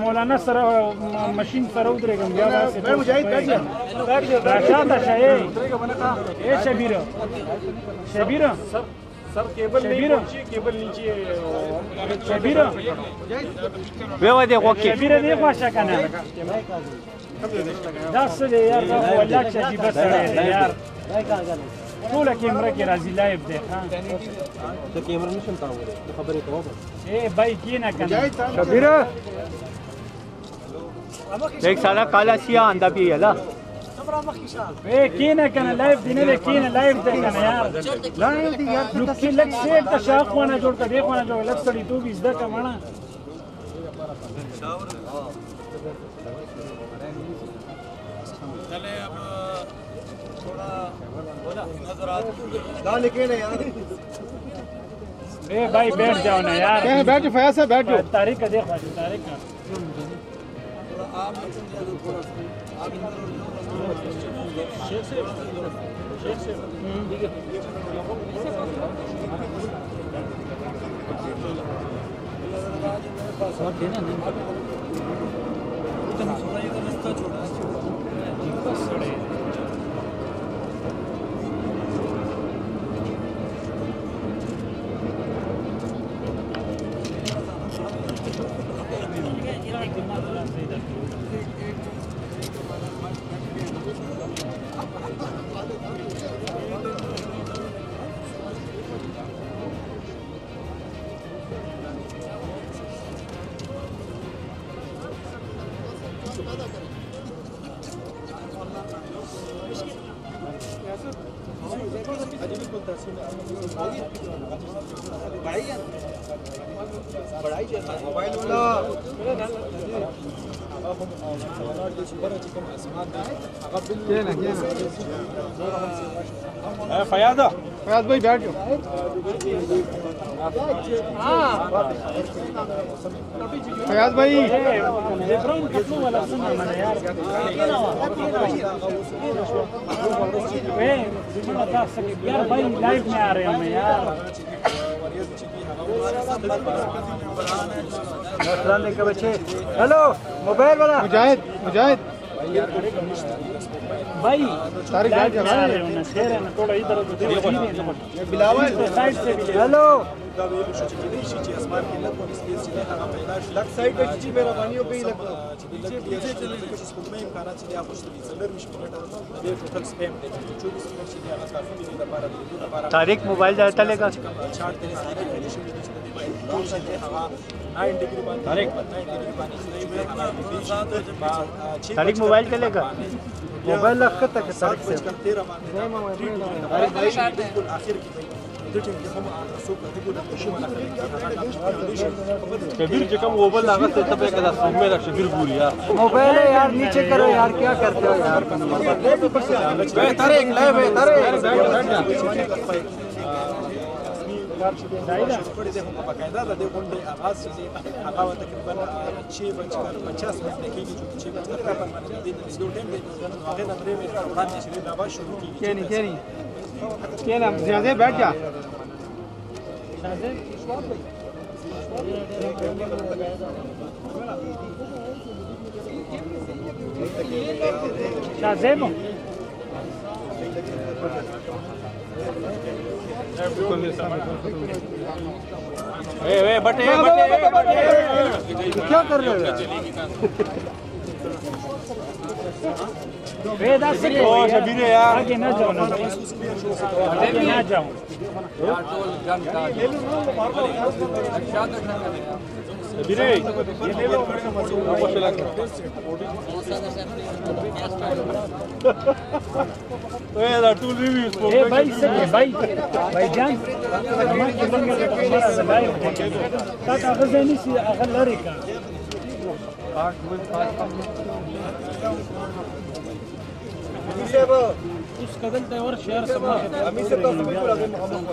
مولانا سره ماشین سره ودرېږم بیا مجاهد راشاته شه اے شبیره شبیره سر केबल नहीं पहुंची केबल नीचे शबीरा वेवा ओके शबीरा नहीं خوښه کنه دا څه دی یار دا ولا چې بس یار ټول کیمرا کې راځي لایو دی ها ته کیمرا نشم تاوله خبرې کوه اے بای کینا کنه शबीरा एक साला काला सिया आंदा भी है ला اے کینا کنه لایو دی نه کینا لایو دی کنه یار لایو دی یار نو کې لک سیټ ته شاخ ونه جوړ کړي خو نه جوړ لک سړی تو بيزدا کمانا चले अब थोड़ा नजरात गाने के ना यार ए भाई बैठ जाओ ना यार क्या बैठ जाओ फयाज साहब बैठ जाओ तारीख का देखो तारीख का थोड़ा आप शेख से ठीक है साथ देना नहीं इतना थोड़ा ये रास्ता छोड़ा बस सड़े फयाज फयाज भाई बैठ जाओ फयाज भाई यार भाई लाइव में आ रहे हैं यार बच्चे हेलो मोबाइल वाला मुजाहिद मुजाहिद भाई तारिक बैठ जा खैर है ना थोड़ा इधर बिलावल साइड से भी हेलो دا ویل شو چې دې شي چې اسمان کې لږ ونی سپیس چې هغه پیدا شي لږ سایډ ته چې مې رواني او به لږ چې دې چې سپوږمۍ امکانات چې هغه خوشتي څلور مش په دې ټوټل سپیم دی 24 منټ چې هغه کافي دی لپاره د لپاره तारिक मोबाइल डाटा लेगा چارت دې سړي کې شي چې دې ټول شي هغه 9 ډیګري باندې तारिक 9 ډیګري باندې چې तारिक मोबाइल चलेगा मोबाइल रखता है तारिक से 13 باندې بالکل اخر کې دټیم کې هم څوک دې ګل कबीर जी कम मोबाइल लागत है तब एक में शबीर पूरी यार मोबाइल है यार नीचे करो यार क्या करते हो यार तारे एक लाइव है तारे پړې ده هم په قاعده د غونډې आवाज چې هغه تقریبا 6:50 منټ کېږي چې 6:50 باندې د دې ټیم دی هغه د 3 منټ وړاندې چې دا به شروع کیږي केनी केना ज्यादा बैठ जा शाज़ेब बटे क्या कर रहे हो शबीर यार आगे ना जाओ ना आगे ना जाओ शबीर ए भाई से भाई भाईजान ما كلمنا المره زباين تا غزاني سي اغلريكا اس قدل ته ور شهر سما امي سے تو بالکل اگے محمد